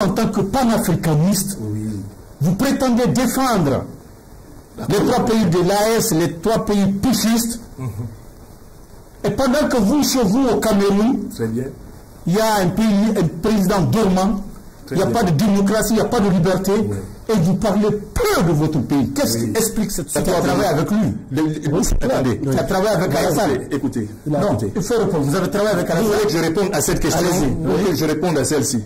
En tant que panafricaniste, vous prétendez défendre les trois pays de l'AES, les trois pays putschistes, et pendant que vous, chez vous, au Cameroun, il y a un président dormant, il n'y a pas de démocratie, il n'y a pas de liberté, et vous parlez peu de votre pays. Qu'est-ce qui explique cette situation? Tu as travaillé avec lui. Attendez, tu as travaillé avec Alassane. Écoutez, non, il faut répondre. Vous avez travaillé avec Alassane. Vous voulez que je réponde à cette question? Vous voulez que je réponde à celle-ci?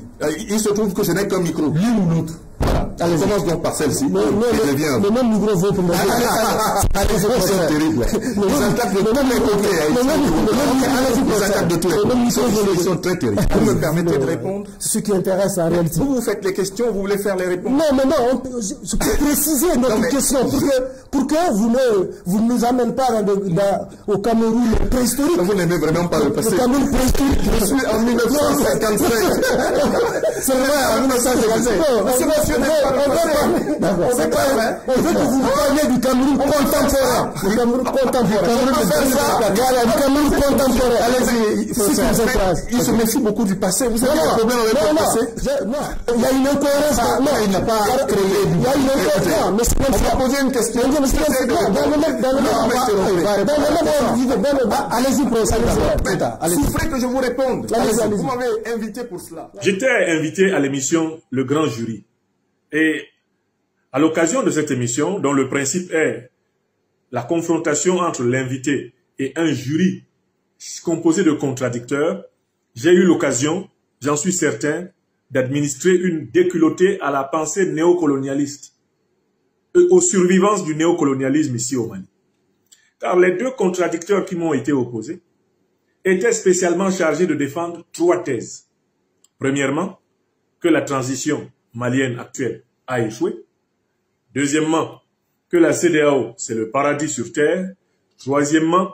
Il se trouve que je n'ai qu'un micro. L'une ou l'autre. Allez, commence donc par celle-ci. Le même micro vaut pour moi. C'est terrible. Ils attaquent de tous les côtés. Ils attaquent de tous les côtés. Ils sont très terribles. Vous me permettez de répondre? Ce qui intéresse en réalité. Vous faites les questions, vous voulez faire les réponses? Non, mais non, je peux préciser notre question pour que vous ne nous amènez pas au Cameroun préhistorique. Vous n'aimez vraiment pas le passé. Le Cameroun préhistorique. Je suis en 1955. C'est vrai, en 1955. On veut que vous parliez du Cameroun contemporain. Le Cameroun contemporain. Du Cameroun contemporain. Allez-y, il se méfie beaucoup du passé. Vous avez un problème avec le passé? Non, il y a une incohérence. Non, il n'a pas créé. Il y a une incohérence. On va poser une question. Allez-y, professeur. Souffrez que je vous réponde. Vous m'avez invité pour cela. J'étais invité à l'émission Le Grand Jury. Et à l'occasion de cette émission, dont le principe est la confrontation entre l'invité et un jury composé de contradicteurs, j'ai eu l'occasion, j'en suis certain, d'administrer une déculottée à la pensée néocolonialiste et aux survivances du néocolonialisme ici au Mali. Car les deux contradicteurs qui m'ont été opposés étaient spécialement chargés de défendre trois thèses. Premièrement, que la transition malienne actuelle a échoué. Deuxièmement, que la CEDEAO, c'est le paradis sur terre. Troisièmement,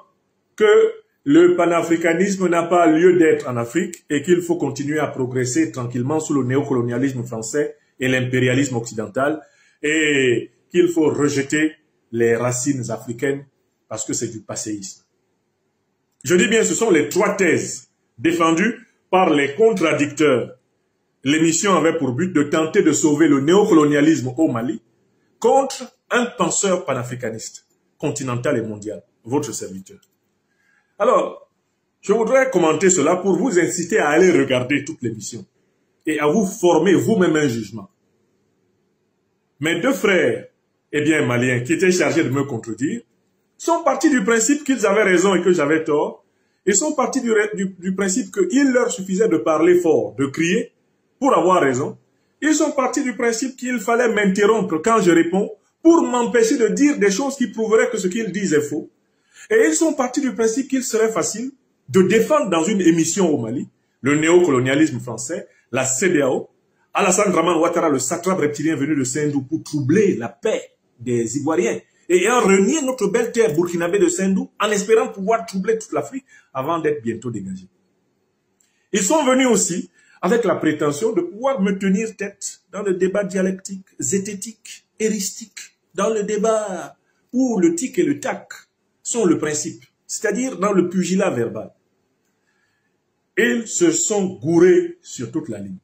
que le panafricanisme n'a pas lieu d'être en Afrique et qu'il faut continuer à progresser tranquillement sous le néocolonialisme français et l'impérialisme occidental et qu'il faut rejeter les racines africaines parce que c'est du passéisme. Je dis bien, ce sont les trois thèses défendues par les contradicteurs. L'émission avait pour but de tenter de sauver le néocolonialisme au Mali contre un penseur panafricaniste, continental et mondial, votre serviteur. Alors, je voudrais commenter cela pour vous inciter à aller regarder toute l'émission et à vous former vous-même un jugement. Mes deux frères, maliens, qui étaient chargés de me contredire, sont partis du principe qu'ils avaient raison et que j'avais tort. Ils sont partis du principe qu'il leur suffisait de parler fort, de crier, pour avoir raison. Ils sont partis du principe qu'il fallait m'interrompre quand je réponds pour m'empêcher de dire des choses qui prouveraient que ce qu'ils disent est faux. Et ils sont partis du principe qu'il serait facile de défendre dans une émission au Mali le néocolonialisme français, la CEDEAO, Alassane Dramane Ouattara, le satrape reptilien venu de Sendou pour troubler la paix des Ivoiriens et ayant renié notre belle terre burkinabé de Sendou en espérant pouvoir troubler toute l'Afrique avant d'être bientôt dégagés. Ils sont venus aussi avec la prétention de pouvoir me tenir tête dans le débat dialectique, zététique, héristique, dans le débat où le tic et le tac sont le principe, c'est-à-dire dans le pugilat verbal. Ils se sont gourés sur toute la ligne.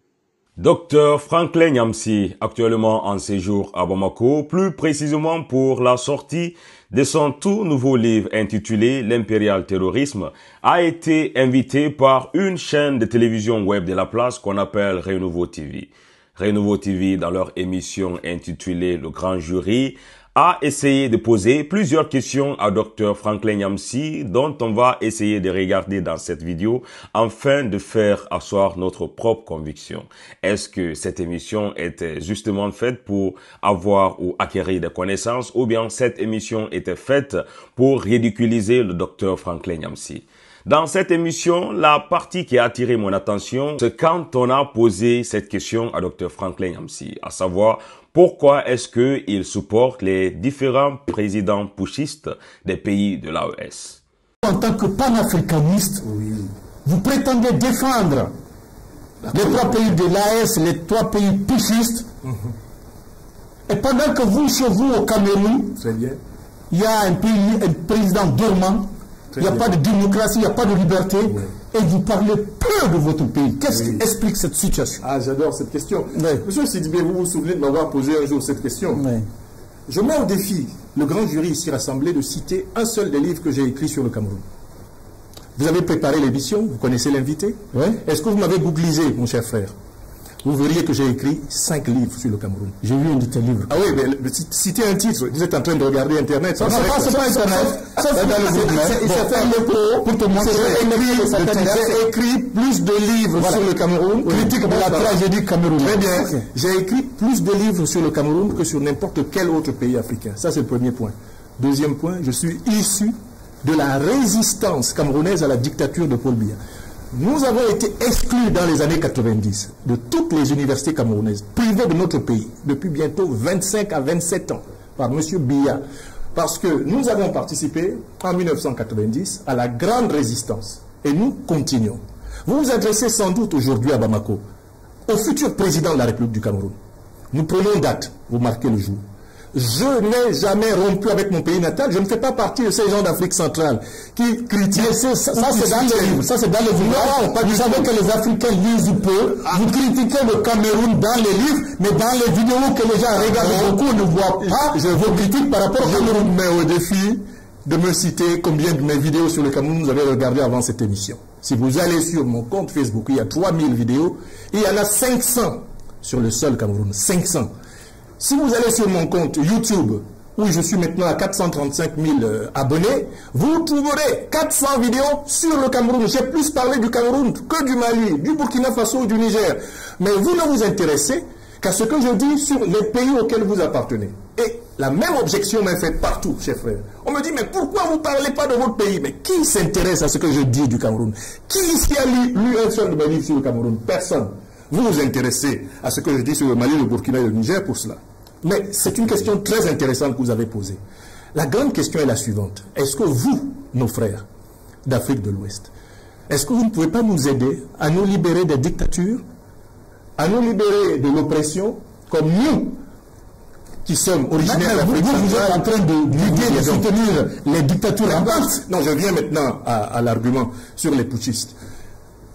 Dr Franklin Nyamsi, actuellement en séjour à Bamako, plus précisément pour la sortie de son tout nouveau livre intitulé L'impérial terrorisme, a été invité par une chaîne de télévision web de la place qu'on appelle Renouveau TV. Renouveau TV, dans leur émission intitulée Le Grand Jury, a essayé de poser plusieurs questions à Dr Franklin Nyamsi dont on va essayer de regarder dans cette vidéo afin de faire asseoir notre propre conviction. Est-ce que cette émission était justement faite pour avoir ou acquérir des connaissances ou bien cette émission était faite pour ridiculiser le Dr Franklin Nyamsi? Dans cette émission, la partie qui a attiré mon attention, c'est quand on a posé cette question à Dr Franklin Nyamsi, à savoir pourquoi est-ce qu'il supporte les différents présidents putschistes des pays de l'AES. En tant que panafricaniste, vous prétendez défendre les trois pays de l'AES, les trois pays putschistes, et pendant que vous, chez vous, au Cameroun, il y a un président dormant, il n'y a pas de démocratie, il n'y a pas de liberté, et vous parlez peu de votre pays. Qu'est-ce qui explique cette situation? Ah, j'adore cette question. Monsieur Sidibé, vous vous souvenez de m'avoir posé un jour cette question? Je mets au défi le grand jury ici rassemblé de citer un seul des livres que j'ai écrits sur le Cameroun. Vous avez préparé l'émission, vous connaissez l'invité? Est-ce que vous m'avez googlisé, mon cher frère? Vous verriez que j'ai écrit 5 livres sur le Cameroun. J'ai vu un de tes livres. Ah oui, mais citez un titre. Vous êtes en train de regarder Internet. C'est pas Internet. C'est dans le groupe. Il s'est fait l'écho pour te montrer. J'ai écrit plus de livres sur le Cameroun. Critique de la tragédie camerounaise. Très bien. J'ai écrit plus de livres sur le Cameroun que sur n'importe quel autre pays africain. Ça, c'est le premier point. Deuxième point, je suis issu de la résistance camerounaise à la dictature de Paul Biya. Nous avons été exclus dans les années 90 de toutes les universités camerounaises, privées de notre pays, depuis bientôt 25 à 27 ans, par M. Biya, parce que nous avons participé en 1990 à la grande résistance. Et nous continuons. Vous vous adressez sans doute aujourd'hui à Bamako, au futur président de la République du Cameroun. Nous prenons date, vous marquez le jour. Je n'ai jamais rompu avec mon pays natal. Je ne fais pas partie de ces gens d'Afrique centrale qui critiquent. Ça, c'est dans les livres. Ça, c'est dans les livres. Vous savez que les Africains lisent peu. Vous critiquez le Cameroun dans les livres, mais dans les vidéos que les gens regardent beaucoup ne voient pas vos critiques par rapport au Cameroun. Je vous mets au défi de me citer combien de mes vidéos sur le Cameroun vous avez regardé avant cette émission. Si vous allez sur mon compte Facebook, il y a 3000 vidéos. Et il y en a 500 sur le seul Cameroun. 500. Si vous allez sur mon compte YouTube, où je suis maintenant à 435 000 abonnés, vous trouverez 400 vidéos sur le Cameroun. J'ai plus parlé du Cameroun que du Mali, du Burkina Faso ou du Niger. Mais vous ne vous intéressez qu'à ce que je dis sur les pays auxquels vous appartenez. Et la même objection m'est faite partout, chers frères. On me dit, mais pourquoi vous ne parlez pas de votre pays? Mais qui s'intéresse à ce que je dis du Cameroun? Qui ici a lu un seul de mes livres sur le Cameroun? Personne. Vous vous intéressez à ce que je dis sur le Mali, le Burkina et le Niger pour cela. Mais c'est une question très intéressante que vous avez posée. La grande question est la suivante. Est-ce que vous, nos frères d'Afrique de l'Ouest, est-ce que vous ne pouvez pas nous aider à nous libérer des dictatures, à nous libérer de l'oppression, comme nous, qui sommes originaires d'Afrique centrale? Vous êtes en train de soutenir les dictatures en place. Non, je viens maintenant à l'argument sur les putschistes.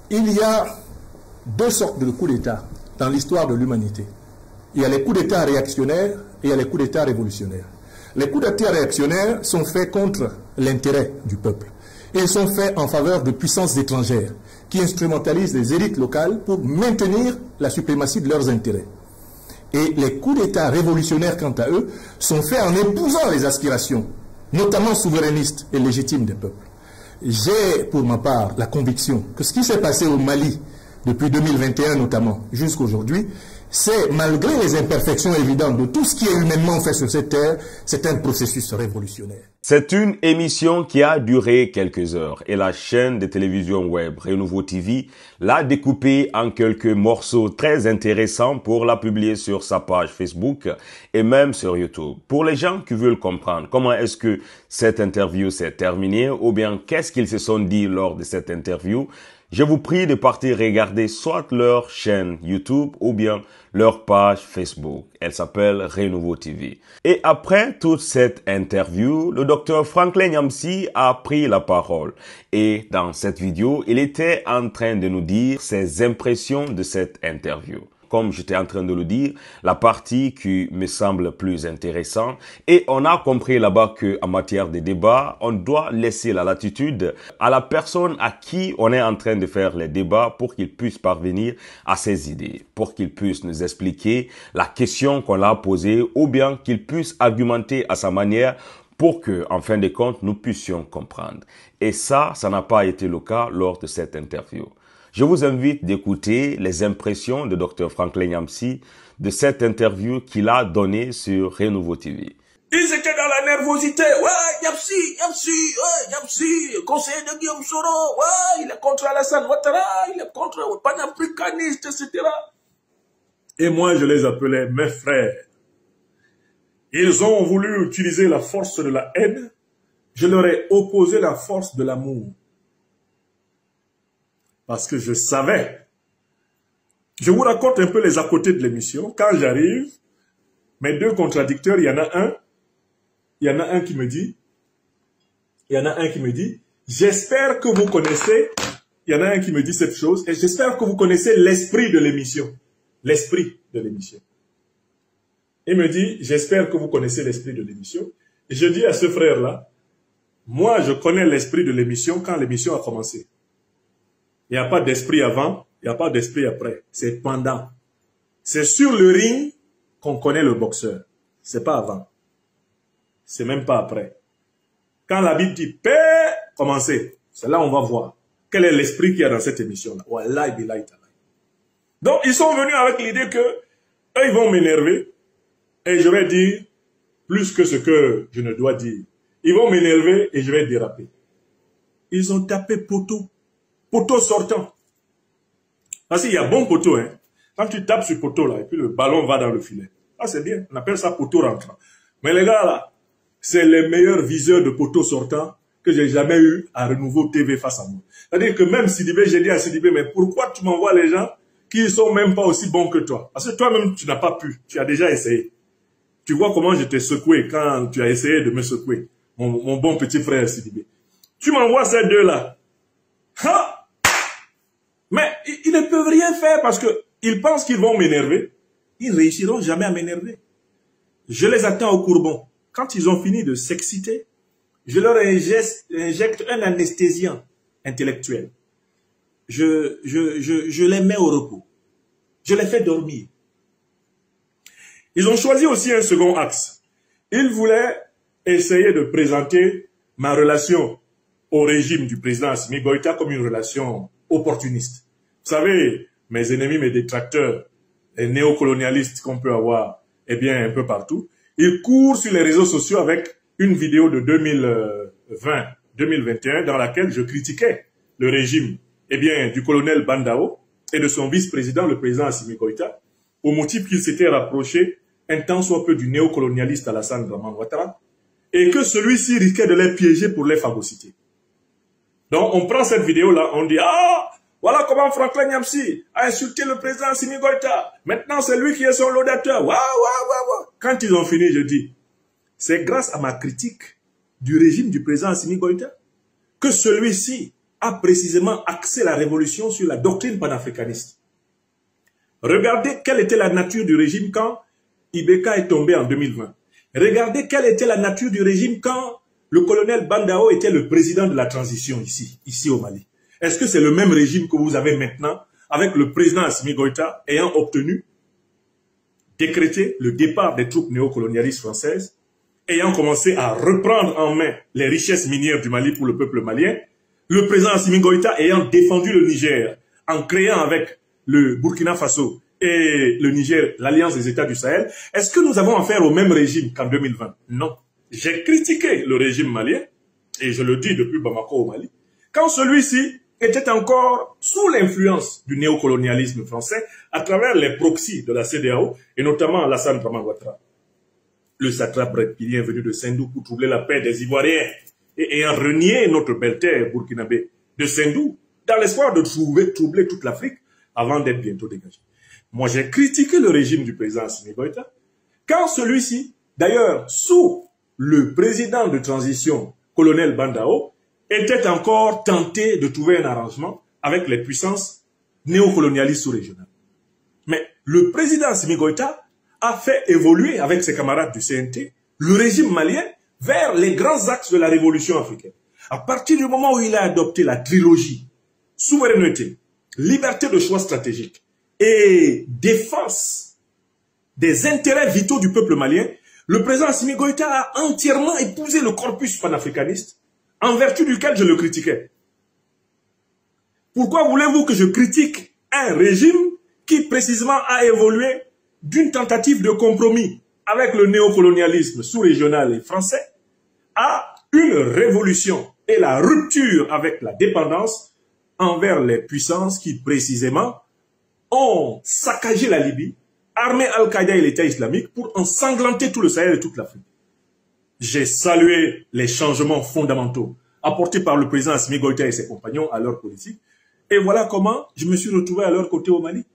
Il y a 2 sortes de coups d'État dans l'histoire de l'humanité. Il y a les coups d'État réactionnaires et il y a les coups d'État révolutionnaires. Les coups d'État réactionnaires sont faits contre l'intérêt du peuple. Et ils sont faits en faveur de puissances étrangères qui instrumentalisent les élites locales pour maintenir la suprématie de leurs intérêts. Et les coups d'État révolutionnaires, quant à eux, sont faits en épousant les aspirations, notamment souverainistes et légitimes des peuples. J'ai, pour ma part, la conviction que ce qui s'est passé au Mali, depuis 2021 notamment, jusqu'à aujourd'hui, c'est, malgré les imperfections évidentes de tout ce qui est humainement fait sur cette terre, c'est un processus révolutionnaire. C'est une émission qui a duré quelques heures et la chaîne de télévision web Renouveau TV l'a découpée en quelques morceaux très intéressants pour la publier sur sa page Facebook et même sur YouTube. Pour les gens qui veulent comprendre comment est-ce que cette interview s'est terminée ou bien qu'est-ce qu'ils se sont dit lors de cette interview, je vous prie de partir regarder soit leur chaîne YouTube ou bien leur page Facebook. Elle s'appelle Renouveau TV. Et après toute cette interview, le docteur Franklin Nyamsi a pris la parole. Et dans cette vidéo, il était en train de nous dire ses impressions de cette interview. Comme j'étais en train de le dire, la partie qui me semble plus intéressante. Et on a compris là-bas qu'en matière de débat, on doit laisser la latitude à la personne à qui on est en train de faire les débats pour qu'il puisse parvenir à ses idées, pour qu'il puisse nous expliquer la question qu'on a posée ou bien qu'il puisse argumenter à sa manière pour que, en fin de compte, nous puissions comprendre. Et ça n'a pas été le cas lors de cette interview. Je vous invite d'écouter les impressions de Dr Franklin Nyamsi de cette interview qu'il a donnée sur Renouveau TV. Ils étaient dans la nervosité. Ouais, Nyamsi, conseiller de Guillaume Soro. Ouais, il est contre Alassane Ouattara, il est contre le panafricaniste, etc. Et moi, je les appelais mes frères. Ils ont voulu utiliser la force de la haine. Je leur ai opposé la force de l'amour. Parce que je savais. Je vous raconte un peu les à côté de l'émission. Quand j'arrive, mes 2 contradicteurs, il y en a un qui me dit, j'espère que vous connaissez, il y en a un qui me dit cette chose, et j'espère que vous connaissez l'esprit de l'émission. L'esprit de l'émission. Il me dit, j'espère que vous connaissez l'esprit de l'émission. Et je dis à ce frère-là, moi, je connais l'esprit de l'émission quand l'émission a commencé. Il n'y a pas d'esprit avant, il n'y a pas d'esprit après. C'est pendant. C'est sur le ring qu'on connaît le boxeur. C'est pas avant. C'est même pas après. Quand la Bible dit « paix », commencez. C'est là on va voir quel est l'esprit qu'il y a dans cette émission-là. Wallahi billahi ta'ala. Donc, ils sont venus avec l'idée que eux, ils vont m'énerver et je vais dire plus que ce que je ne dois dire. Ils vont m'énerver et je vais déraper. Ils ont tapé poteau. Poteau sortant. Parce qu'il y a bon poteau, hein. Quand tu tapes sur poteau, là, et puis le ballon va dans le filet. Ah, c'est bien. On appelle ça poteau rentrant. Mais les gars, là, c'est les meilleurs viseurs de poteau sortant que j'ai jamais eu à Renouveau TV face à moi. C'est-à-dire que même Sidibé, j'ai dit à Sidibé, mais pourquoi tu m'envoies les gens qui sont même pas aussi bons que toi? Parce que toi-même, tu n'as pas pu. Tu as déjà essayé. Tu vois comment je t'ai secoué quand tu as essayé de me secouer. Mon bon petit frère Sidibé. Tu m'envoies ces deux-là. Ha! Mais ils ne peuvent rien faire parce qu'ils pensent qu'ils vont m'énerver. Ils ne réussiront jamais à m'énerver. Je les attends au courbon. Quand ils ont fini de s'exciter, je leur injecte un anesthésiant intellectuel. Je les mets au repos. Je les fais dormir. Ils ont choisi aussi un second axe. Ils voulaient essayer de présenter ma relation au régime du président Assimi Goïta comme une relation opportuniste. Vous savez, mes ennemis, mes détracteurs, les néocolonialistes qu'on peut avoir, eh bien, un peu partout, ils courent sur les réseaux sociaux avec une vidéo de 2020-2021 dans laquelle je critiquais le régime, eh bien, du colonel Bandao et de son vice-président, le président Assimi Goïta, au motif qu'il s'était rapproché un tant soit peu du néocolonialiste Alassane Dramane Ouattara et que celui-ci risquait de les piéger pour les phagocyter. Donc, on prend cette vidéo-là, on dit « Ah, voilà comment Franklin Nyamsi a insulté le président Assimi Goïta. Maintenant, c'est lui qui est son laudateur. Waouh, waouh, waouh. » Quand ils ont fini, je dis « C'est grâce à ma critique du régime du président Assimi Goïta que celui-ci a précisément axé la révolution sur la doctrine panafricaniste. Regardez quelle était la nature du régime quand Ibeka est tombé en 2020. Regardez quelle était la nature du régime quand le colonel Bandao était le président de la transition ici au Mali. Est-ce que c'est le même régime que vous avez maintenant avec le président Assimi Goïta ayant obtenu, décrété le départ des troupes néocolonialistes françaises, ayant commencé à reprendre en main les richesses minières du Mali pour le peuple malien, le président Assimi Goïta ayant défendu le Niger en créant avec le Burkina Faso et le Niger l'Alliance des États du Sahel, est-ce que nous avons affaire au même régime qu'en 2020? Non. J'ai critiqué le régime malien, et je le dis depuis Bamako au Mali, quand celui-ci était encore sous l'influence du néocolonialisme français à travers les proxys de la CEDEAO, et notamment Alassane Dramane Ouattara. Le satrape reptilien venu de Sendou pour troubler la paix des Ivoiriens et ayant renié notre belle terre burkinabé de Sendou, dans l'espoir de troubler toute l'Afrique avant d'être bientôt dégagé. Moi, j'ai critiqué le régime du président Assimi Goïta quand celui-ci, d'ailleurs, sous le président de transition, colonel Bandao, était encore tenté de trouver un arrangement avec les puissances néocolonialistes sous-régionales. Mais le président Assimi Goïta a fait évoluer avec ses camarades du CNT le régime malien vers les grands axes de la révolution africaine. À partir du moment où il a adopté la trilogie souveraineté, liberté de choix stratégique et défense des intérêts vitaux du peuple malien, le président Assimi Goïta a entièrement épousé le corpus panafricaniste en vertu duquel je le critiquais. Pourquoi voulez-vous que je critique un régime qui précisément a évolué d'une tentative de compromis avec le néocolonialisme sous-régional et français à une révolution et la rupture avec la dépendance envers les puissances qui précisément ont saccagé la Libye, armé Al-Qaïda et l'État islamique pour ensanglanter tout le Sahel et toute l'Afrique. J'ai salué les changements fondamentaux apportés par le président Assimi Goïta et ses compagnons à leur politique. Et voilà comment je me suis retrouvé à leur côté au Mali.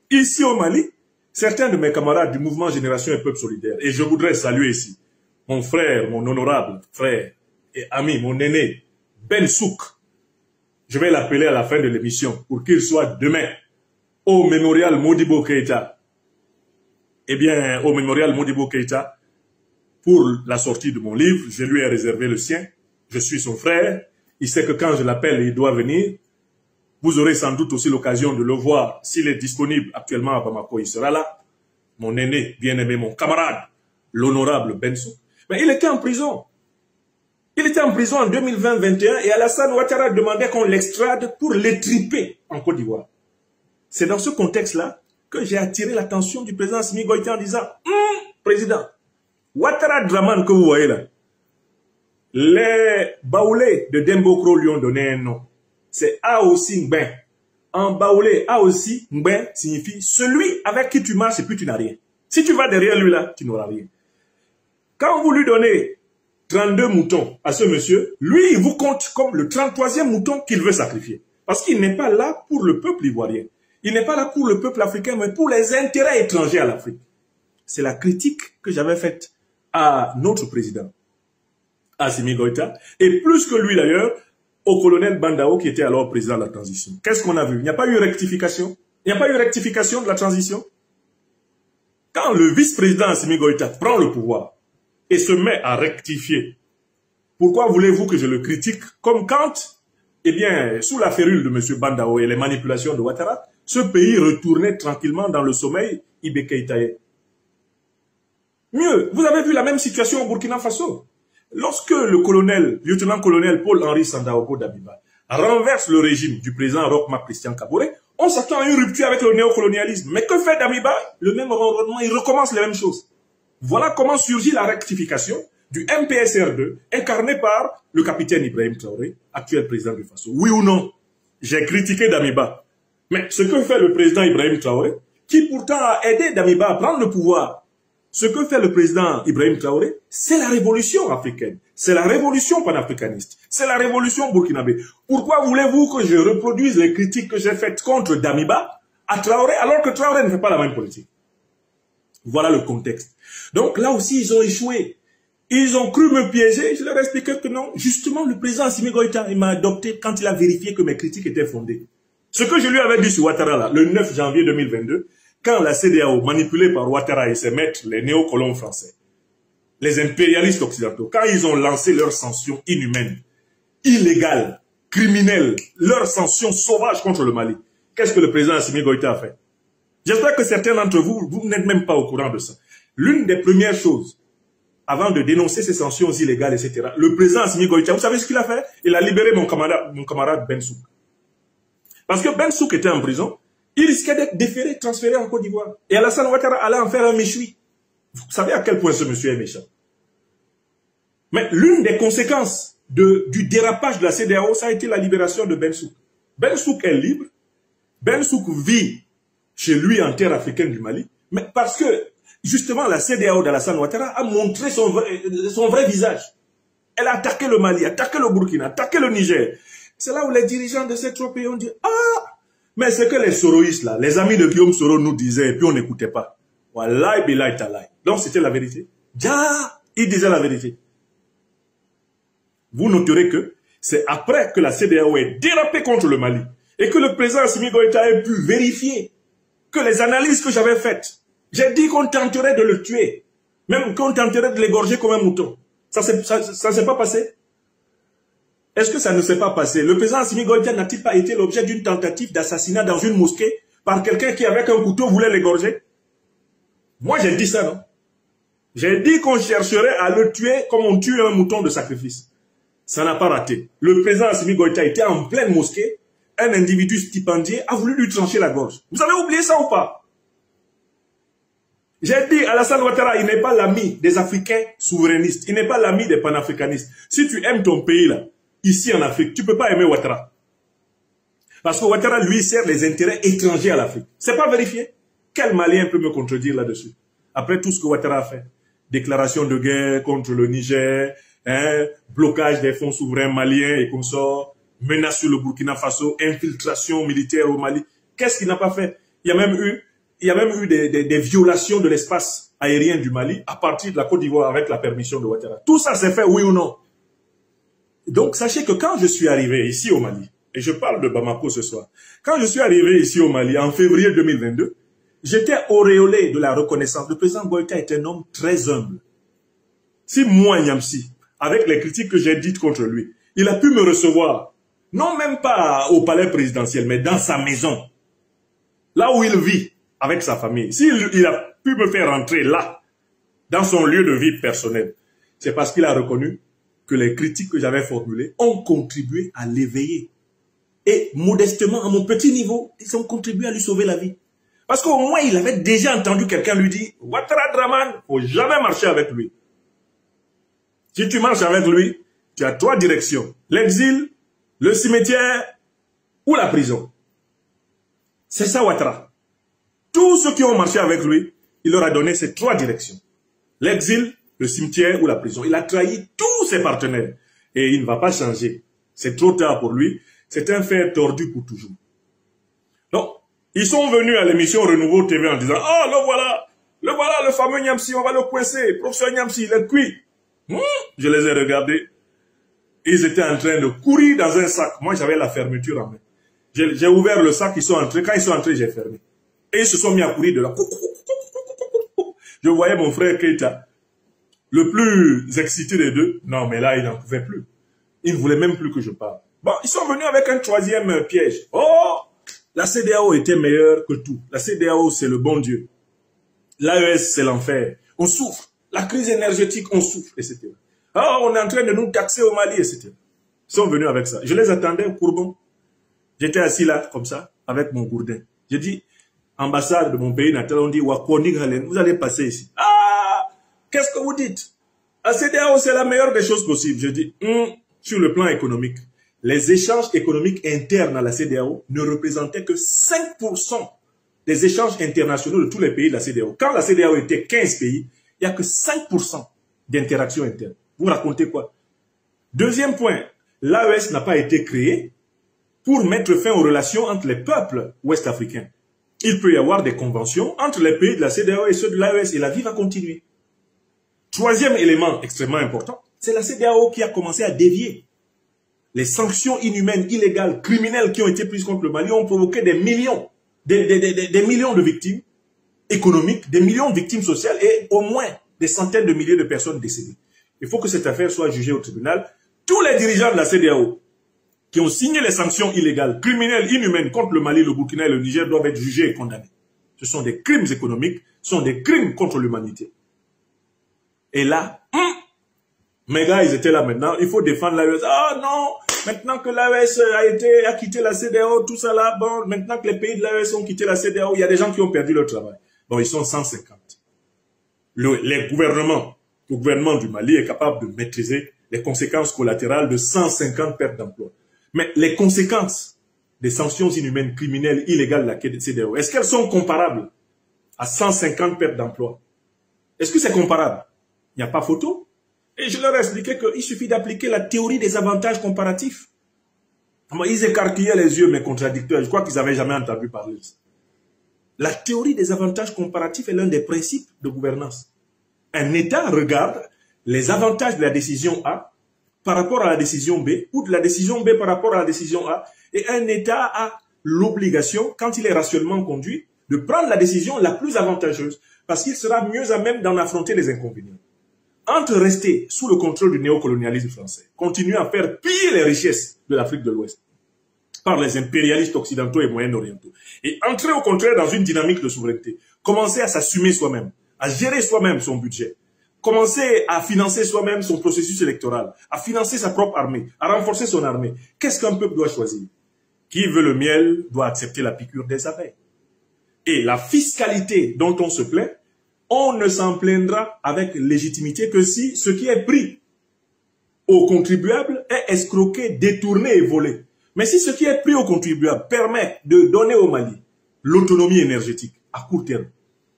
Ici au Mali, certains de mes camarades du mouvement Génération et Peuple Solidaire, et je voudrais saluer ici mon frère, mon honorable frère et ami, mon aîné, Bensouk, je vais l'appeler à la fin de l'émission pour qu'il soit demain au mémorial Modibo Keïta. Eh bien, au mémorial Modibo Keïta, pour la sortie de mon livre, je lui ai réservé le sien. Je suis son frère. Il sait que quand je l'appelle, il doit venir. Vous aurez sans doute aussi l'occasion de le voir. S'il est disponible actuellement à Bamako, il sera là. Mon aîné, bien-aimé, mon camarade, l'honorable Bensouk. Mais il était en prison. Il était en prison en 2020-21 et Alassane Ouattara demandait qu'on l'extrade pour l'étriper en Côte d'Ivoire. C'est dans ce contexte-là que j'ai attiré l'attention du président Assimi Goïta en disant « Président, Ouattara Draman que vous voyez là, les baoulés de Dembokro lui ont donné un nom. C'est Aossi Ngben. En baoulé, Aossi Ngben signifie celui avec qui tu marches et puis tu n'as rien. Si tu vas derrière lui là, tu n'auras rien. Quand vous lui donnez 32 moutons à ce monsieur, lui, il vous compte comme le 33e mouton qu'il veut sacrifier. Parce qu'il n'est pas là pour le peuple ivoirien. Il n'est pas là pour le peuple africain, mais pour les intérêts étrangers à l'Afrique. C'est la critique que j'avais faite à notre président, Assimi Goïta, et plus que lui d'ailleurs, au colonel Bandao qui était alors président de la transition. Qu'est-ce qu'on a vu? Il n'y a pas eu rectification. Il n'y a pas eu rectification de la transition. Quand le vice-président Assimi Goïta prend le pouvoir et se met à rectifier, pourquoi voulez-vous que je le critique? Comme quand, eh bien, sous la férule de M. Bandao et les manipulations de Ouattara, ce pays retournait tranquillement dans le sommeil Ibé Keïtaï. Mieux, vous avez vu la même situation au Burkina Faso. Lorsque le lieutenant-colonel Paul-Henri Sandaogo Dabiba renverse le régime du président Roch-Marc Christian Kaboré, on s'attend à une rupture avec le néocolonialisme. Mais que fait Dabiba? Le même rendement, il recommence les mêmes choses. Voilà comment surgit la rectification du MPSR2, incarné par le capitaine Ibrahim Traoré, actuel président du Faso. Oui ou non? J'ai critiqué Damiba. Mais ce que fait le président Ibrahim Traoré, qui pourtant a aidé Damiba à prendre le pouvoir, ce que fait le président Ibrahim Traoré, c'est la révolution africaine. C'est la révolution panafricaniste. C'est la révolution burkinabé. Pourquoi voulez-vous que je reproduise les critiques que j'ai faites contre Damiba à Traoré, alors que Traoré ne fait pas la même politique? Voilà le contexte. Donc là aussi, ils ont échoué. Ils ont cru me piéger. Je leur ai expliqué que non. Justement, le président Assimi Goïta, il m'a adopté quand il a vérifié que mes critiques étaient fondées. Ce que je lui avais dit sur Ouattara, là, le 9 janvier 2022, quand la CEDEAO, manipulée par Ouattara et ses maîtres, les néocolons français, les impérialistes occidentaux, quand ils ont lancé leurs sanctions inhumaines, illégales, criminelles, leurs sanctions sauvages contre le Mali, qu'est-ce que le président Assimi Goïta a fait? J'espère que certains d'entre vous, vous n'êtes même pas au courant de ça. L'une des premières choses, avant de dénoncer ces sanctions illégales, etc., le président Assimi Goïta, vous savez ce qu'il a fait? Il a libéré mon camarade Bensouk. Parce que Bensouk était en prison, il risquait d'être déféré, transféré en Côte d'Ivoire. Et Alassane Ouattara allait en faire un méchoui. Vous savez à quel point ce monsieur est méchant. Mais l'une des conséquences du dérapage de la CEDEAO, ça a été la libération de Bensouk. Bensouk est libre. Bensouk vit chez lui en terre africaine du Mali. Mais parce que, justement, la CEDEAO d'Alassane Ouattara a montré son vrai visage. Elle a attaqué le Mali, attaqué le Burkina, attaqué le Niger. C'est là où les dirigeants de ces trois pays ont dit « Ah !» Mais c'est que les soroïstes, là, les amis de Guillaume Soro nous disaient, et puis on n'écoutait pas. Wallahi billahi talahi. Donc c'était la vérité. Il disait la vérité. Vous noterez que c'est après que la CEDEAO est dérapée contre le Mali, et que le président Assimi Goïta ait pu vérifier que les analyses que j'avais faites, j'ai dit qu'on tenterait de le tuer, même qu'on tenterait de l'égorger comme un mouton. Ça s'est pas passé? Est-ce que ça ne s'est pas passé? Le président Assimi Goïta n'a-t-il pas été l'objet d'une tentative d'assassinat dans une mosquée par quelqu'un qui, avec un couteau, voulait l'égorger? Moi, j'ai dit ça, non? J'ai dit qu'on chercherait à le tuer comme on tue un mouton de sacrifice. Ça n'a pas raté. Le président Assimi Goïta était en pleine mosquée. Un individu stipendié a voulu lui trancher la gorge. Vous avez oublié ça ou pas? J'ai dit, Alassane Ouattara, il n'est pas l'ami des Africains souverainistes. Il n'est pas l'ami des panafricanistes. Si tu aimes ton pays, là, ici en Afrique, tu ne peux pas aimer Ouattara. Parce que Ouattara, lui, sert les intérêts étrangers à l'Afrique. C'est pas vérifié. Quel Malien peut me contredire là-dessus? Après tout ce que Ouattara a fait. Déclaration de guerre contre le Niger, blocage des fonds souverains maliens et consorts, menace sur le Burkina Faso, infiltration militaire au Mali. Qu'est-ce qu'il n'a pas fait? Il y a même eu des violations de l'espace aérien du Mali à partir de la Côte d'Ivoire avec la permission de Ouattara. Tout ça s'est fait, oui ou non? Donc, sachez que quand je suis arrivé ici au Mali, et je parle de Bamako ce soir, quand je suis arrivé ici au Mali en février 2022, j'étais auréolé de la reconnaissance. Le président Goïta est un homme très humble. Si moi, Niamsi, avec les critiques que j'ai dites contre lui, il a pu me recevoir, non même pas au palais présidentiel, mais dans sa maison, là où il vit avec sa famille. S'il a pu me faire entrer là, dans son lieu de vie personnel, c'est parce qu'il a reconnu que les critiques que j'avais formulées ont contribué à l'éveiller. Et modestement, à mon petit niveau, ils ont contribué à lui sauver la vie. Parce qu'au moins, il avait déjà entendu quelqu'un lui dire « Ouattara Draman, il ne faut jamais marcher avec lui. Si tu marches avec lui, tu as 3 directions. L'exil, le cimetière ou la prison. » C'est ça Ouattara. Tous ceux qui ont marché avec lui, il leur a donné ces 3 directions. L'exil, le cimetière ou la prison. Il a trahi tous ses partenaires. Et il ne va pas changer. C'est trop tard pour lui. C'est un fer tordu pour toujours. Donc, ils sont venus à l'émission Renouveau TV en disant « Ah, le voilà, le fameux Niamsi, on va le coincer. Professeur Niamsi, il est cuit. » Je les ai regardés. Ils étaient en train de courir dans un sac. Moi, j'avais la fermeture en main. J'ai ouvert le sac, ils sont entrés. Quand ils sont entrés, j'ai fermé. Et ils se sont mis à courir de là. Je voyais mon frère Keita, le plus excité des deux. Non, mais là, il n'en pouvait plus. Il ne voulait même plus que je parle. Bon, ils sont venus avec un 3e piège. Oh, la CEDEAO était meilleure que tout. La CEDEAO, c'est le bon Dieu. L'AES, c'est l'enfer. On souffre. La crise énergétique, on souffre, etc. Ah, on est en train de nous taxer au Mali, etc. Ils sont venus avec ça. Je les attendais au Courbon. J'étais assis là, comme ça, avec mon gourdin. J'ai dit, ambassade de mon pays natal, on dit, vous allez passer ici. Ah, qu'est-ce que vous dites? La CEDEAO, c'est la meilleure des choses possibles. Je dis, sur le plan économique, les échanges économiques internes à la CEDEAO ne représentaient que 5% des échanges internationaux de tous les pays de la CEDEAO. Quand la CEDEAO était 15 pays, il n'y a que 5% d'interactions internes. Vous racontez quoi? Deuxième point, l'AES n'a pas été créé pour mettre fin aux relations entre les peuples ouest-africains. Il peut y avoir des conventions entre les pays de la CEDEAO et ceux de l'AES et la vie va continuer. Troisième élément extrêmement important, c'est la CEDEAO qui a commencé à dévier. Les sanctions inhumaines, illégales, criminelles qui ont été prises contre le Mali ont provoqué des millions, des millions de victimes économiques, des millions de victimes sociales et au moins des centaines de milliers de personnes décédées. Il faut que cette affaire soit jugée au tribunal. Tous les dirigeants de la CEDEAO qui ont signé les sanctions illégales, criminelles, inhumaines contre le Mali, le Burkina et le Niger doivent être jugés et condamnés. Ce sont des crimes économiques, ce sont des crimes contre l'humanité. Et là, mes gars, ils étaient là maintenant, il faut défendre l'AES. Ah non, maintenant que l'AES a quitté la CEDEAO, tout ça là, bon, maintenant que les pays de l'AES ont quitté la CEDEAO, il y a des gens qui ont perdu leur travail. Bon, ils sont 150. Le gouvernement du Mali est capable de maîtriser les conséquences collatérales de 150 pertes d'emplois. Mais les conséquences des sanctions inhumaines, criminelles, illégales de la CEDEAO, est-ce qu'elles sont comparables à 150 pertes d'emplois? Est-ce que c'est comparable? Il n'y a pas photo. Et je leur ai expliqué qu'il suffit d'appliquer la théorie des avantages comparatifs. Ils écarquillaient les yeux, mes contradicteurs. Je crois qu'ils n'avaient jamais entendu parler de ça. La théorie des avantages comparatifs est l'un des principes de gouvernance. Un État regarde les avantages de la décision A par rapport à la décision B, ou de la décision B par rapport à la décision A. Et un État a l'obligation, quand il est rationnellement conduit, de prendre la décision la plus avantageuse, parce qu'il sera mieux à même d'en affronter les inconvénients. Entre rester sous le contrôle du néocolonialisme français, continuer à faire piller les richesses de l'Afrique de l'Ouest par les impérialistes occidentaux et moyen-orientaux, et entrer au contraire dans une dynamique de souveraineté, commencer à s'assumer soi-même, à gérer soi-même son budget, commencer à financer soi-même son processus électoral, à financer sa propre armée, à renforcer son armée. Qu'est-ce qu'un peuple doit choisir? Qui veut le miel doit accepter la piqûre des abeilles. Et la fiscalité dont on se plaint, on ne s'en plaindra avec légitimité que si ce qui est pris aux contribuables est escroqué, détourné et volé. Mais si ce qui est pris aux contribuables permet de donner au Mali l'autonomie énergétique à court terme,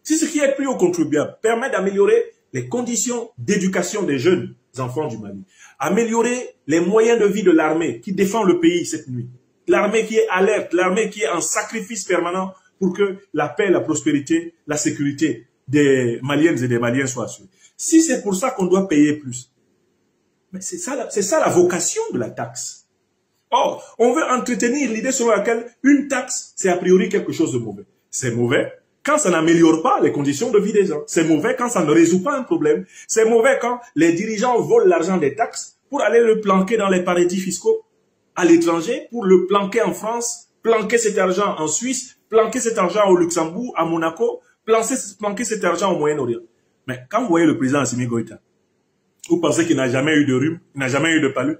si ce qui est pris aux contribuables permet d'améliorer les conditions d'éducation des jeunes enfants du Mali, améliorer les moyens de vie de l'armée qui défend le pays cette nuit, l'armée qui est alerte, l'armée qui est en sacrifice permanent pour que la paix, la prospérité, la sécurité des Maliennes et des Maliens soient assurées. Si c'est pour ça qu'on doit payer plus, Mais c'est ça la vocation de la taxe. Or, on veut entretenir l'idée selon laquelle une taxe, c'est a priori quelque chose de mauvais. C'est mauvais quand ça n'améliore pas les conditions de vie des gens. C'est mauvais quand ça ne résout pas un problème. C'est mauvais quand les dirigeants volent l'argent des taxes pour aller le planquer dans les paradis fiscaux à l'étranger, pour le planquer en France, planquer cet argent en Suisse, planquer cet argent au Luxembourg, à Monaco, planquer cet argent au Moyen-Orient. Mais quand vous voyez le président Assimi Goïta, vous pensez qu'il n'a jamais eu de rhume, il n'a jamais eu de palu?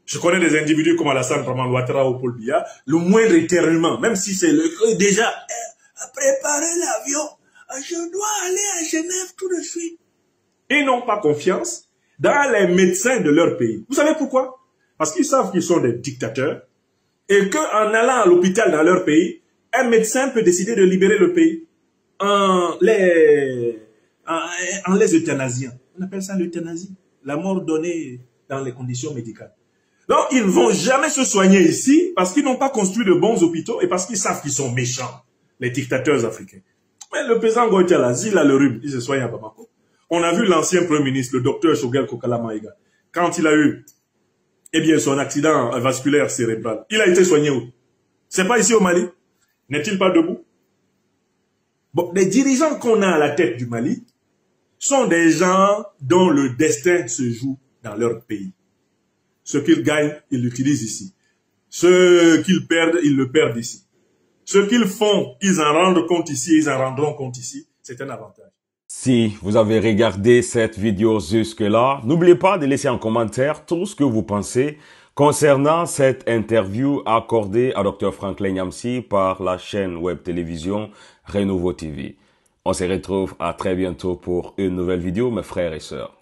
Je connais des individus comme Alassane Draman Ouattara ou Paul Biya, le moindre éternuement, même si c'est le déjà, préparer l'avion, je dois aller à Genève tout de suite. Ils n'ont pas confiance dans les médecins de leur pays. Vous savez pourquoi? Parce qu'ils savent qu'ils sont des dictateurs et qu'en allant à l'hôpital dans leur pays, un médecin peut décider de libérer le pays en les euthanasiant. On appelle ça l'euthanasie, la mort donnée dans les conditions médicales. Donc, ils ne vont jamais se soigner ici parce qu'ils n'ont pas construit de bons hôpitaux et parce qu'ils savent qu'ils sont méchants, les dictateurs africains. Mais le président Goïta, là, s'il a le rhume, il se soigne à Bamako. On a vu l'ancien premier ministre, le docteur Choguel Kokala Maïga, quand il a eu son accident vasculaire cérébral, il a été soigné où? C'est pas ici au Mali? N'est-il pas debout? Bon, les dirigeants qu'on a à la tête du Mali sont des gens dont le destin se joue dans leur pays. Ce qu'ils gagnent, ils l'utilisent ici. Ce qu'ils perdent, ils le perdent ici. Ce qu'ils font, ils en rendent compte ici, ils en rendront compte ici. C'est un avantage. Si vous avez regardé cette vidéo jusque-là, n'oubliez pas de laisser en commentaire tout ce que vous pensez concernant cette interview accordée à Dr Franklin Nyamsi par la chaîne web télévision Renouveau TV. On se retrouve à très bientôt pour une nouvelle vidéo, mes frères et sœurs.